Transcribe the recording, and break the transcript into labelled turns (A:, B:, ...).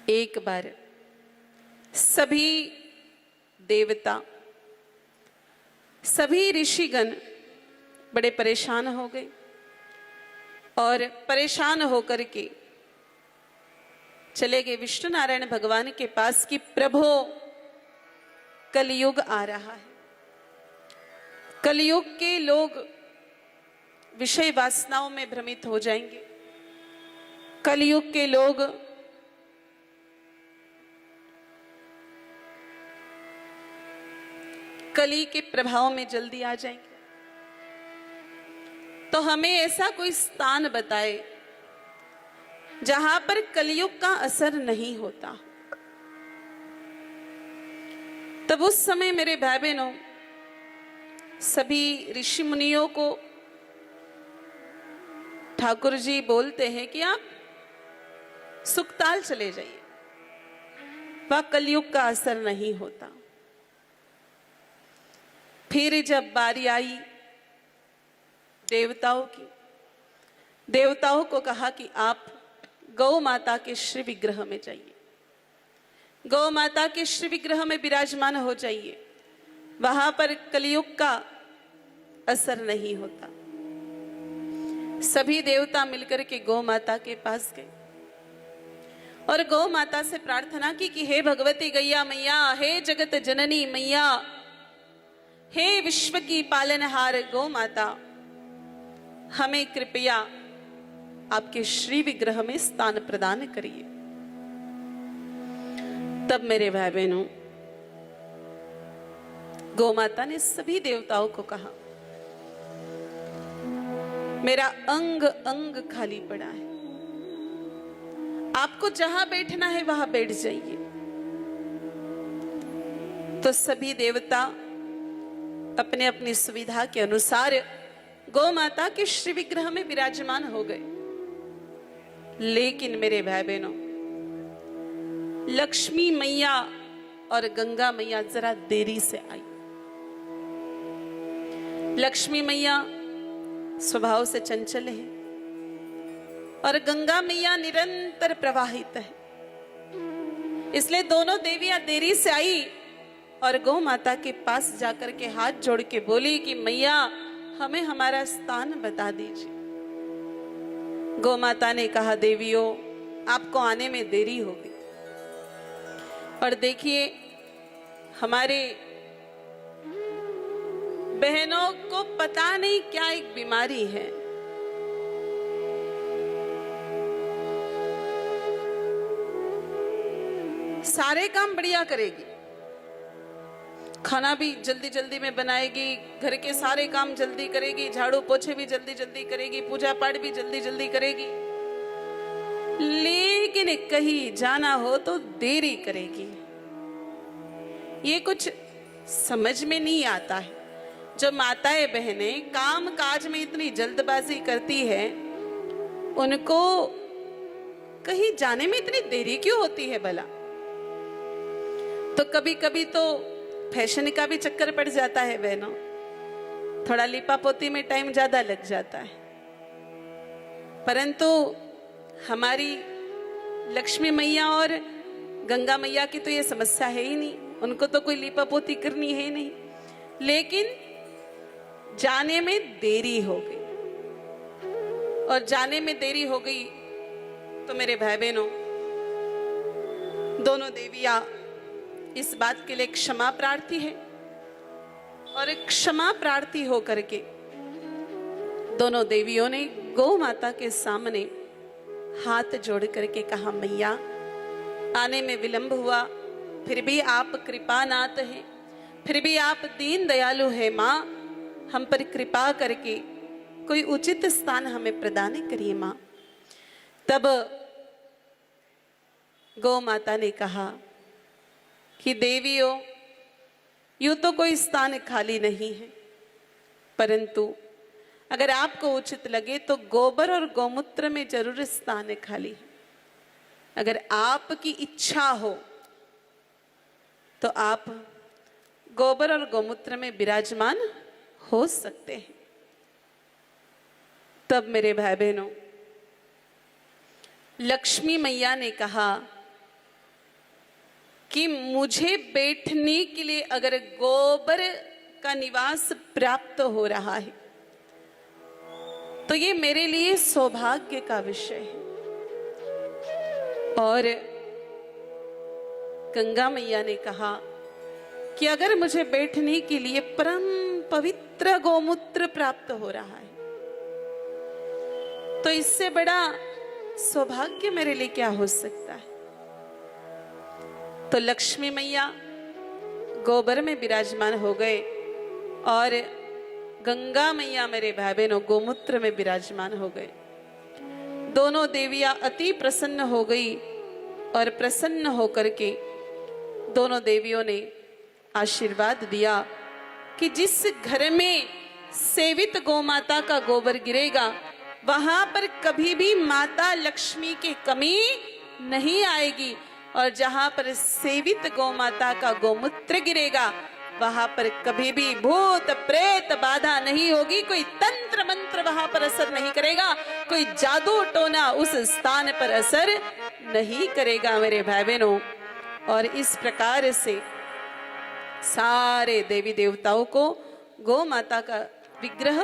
A: एक बार सभी देवता, सभी ऋषिगण बड़े परेशान हो गए और परेशान होकर के चले गए विष्णु नारायण भगवान के पास कि प्रभु कलयुग आ रहा है। कलयुग के लोग विषय वासनाओं में भ्रमित हो जाएंगे। कलयुग के लोग कली के प्रभाव में जल्दी आ जाएंगे। तो हमें ऐसा कोई स्थान बताए जहां पर कलयुग का असर नहीं होता। तब उस समय मेरे भाई बहनों, सभी ऋषि मुनियों को ठाकुर जी बोलते हैं कि आप सुकताल चले जाइए, वह कलयुग का असर नहीं होता। फिर जब बारी आई देवताओं की, देवताओं को कहा कि आप गौ माता के श्री विग्रह में जाइए, गौ माता के श्री विग्रह में विराजमान हो जाइए, वहां पर कलयुग का असर नहीं होता। सभी देवता मिलकर के गौ माता के पास गए और गौ माता से प्रार्थना की कि हे भगवती गैया मैया, हे जगत जननी मैया, हे विश्व की पालनहार गौ माता, हमें कृपया आपके श्री विग्रह में स्थान प्रदान करिए। तब मेरे भाई बहनों, गौ माता ने सभी देवताओं को कहा, मेरा अंग अंग खाली पड़ा है, आपको जहां बैठना है वहां बैठ जाइए। तो सभी देवता अपने अपनी सुविधा के अनुसार गौ माता के श्री विग्रह में विराजमान हो गए। लेकिन मेरे भाई बहनों, लक्ष्मी मैया और गंगा मैया जरा देरी से आई। लक्ष्मी मैया स्वभाव से चंचल है और गंगा मैया निरंतर प्रवाहित है, इसलिए दोनों देवियां देरी से आई और गौ माता के पास जाकर के हाथ जोड़ के बोली कि मैया, हमें हमारा स्थान बता दीजिए। गौ माता ने कहा, देवियों, आपको आने में देरी हो गई। और देखिए, हमारे बहनों को पता नहीं क्या एक बीमारी है, सारे काम बढ़िया करेगी, खाना भी जल्दी जल्दी में बनाएगी, घर के सारे काम जल्दी करेगी, झाड़ू पोछे भी जल्दी जल्दी करेगी, पूजा पाठ भी जल्दी जल्दी करेगी, लेकिन कहीं जाना हो तो देरी करेगी। ये कुछ समझ में नहीं आता है। जो माताएं बहनें काम काज में इतनी जल्दबाजी करती है, उनको कहीं जाने में इतनी देरी क्यों होती है भला? तो कभी कभी तो फैशन का भी चक्कर पड़ जाता है बहनों, थोड़ा लिपा पोती में टाइम ज्यादा लग जाता है। परंतु हमारी लक्ष्मी मैया और गंगा मैया की तो ये समस्या है ही नहीं, उनको तो कोई लिपा पोती करनी है नहीं। लेकिन जाने में देरी हो गई, और जाने में देरी हो गई तो मेरे भाई बहनों, दोनों देवियां इस बात के लिए क्षमा प्रार्थी है और क्षमा प्रार्थी होकर के दोनों देवियों ने गौ माता के सामने हाथ जोड़ करके कहा, मैया, आने में विलंब हुआ, फिर भी आप कृपानाथ हैं, फिर भी आप दीन दयालु हैं। माँ, हम पर कृपा करके कोई उचित स्थान हमें प्रदान करिए माँ। तब गौ माता ने कहा कि देवियों, यूं तो कोई स्थान खाली नहीं है, परंतु अगर आपको उचित लगे तो गोबर और गौमूत्र में जरूर स्थान खाली है। अगर आपकी इच्छा हो तो आप गोबर और गौमूत्र में विराजमान हो सकते हैं। तब मेरे भाई बहनों, लक्ष्मी मैया ने कहा कि मुझे बैठने के लिए अगर गोबर का निवास प्राप्त हो रहा है तो ये मेरे लिए सौभाग्य का विषय है। और गंगा मैया ने कहा कि अगर मुझे बैठने के लिए परम पवित्र गोमूत्र प्राप्त हो रहा है तो इससे बड़ा सौभाग्य मेरे लिए क्या हो सकता है। तो लक्ष्मी मैया गोबर में विराजमान हो गए और गंगा मैया मेरे भाई बहनों गोमूत्र में विराजमान हो गए। दोनों देवियां अति प्रसन्न हो गई और प्रसन्न होकर के दोनों देवियों ने आशीर्वाद दिया कि जिस घर में सेवित गोमाता का गोबर गिरेगा वहां पर कभी भी माता लक्ष्मी की कमी नहीं आएगी, और जहां पर सेवित गोमाता का गोमूत्र गिरेगा वहां पर कभी भी भूत प्रेत बाधा नहीं होगी, कोई तंत्र मंत्र वहां पर असर नहीं करेगा, कोई जादू टोना उस स्थान पर असर नहीं करेगा मेरे भाई बहनों। और इस प्रकार से सारे देवी देवताओं को गौ माता का विग्रह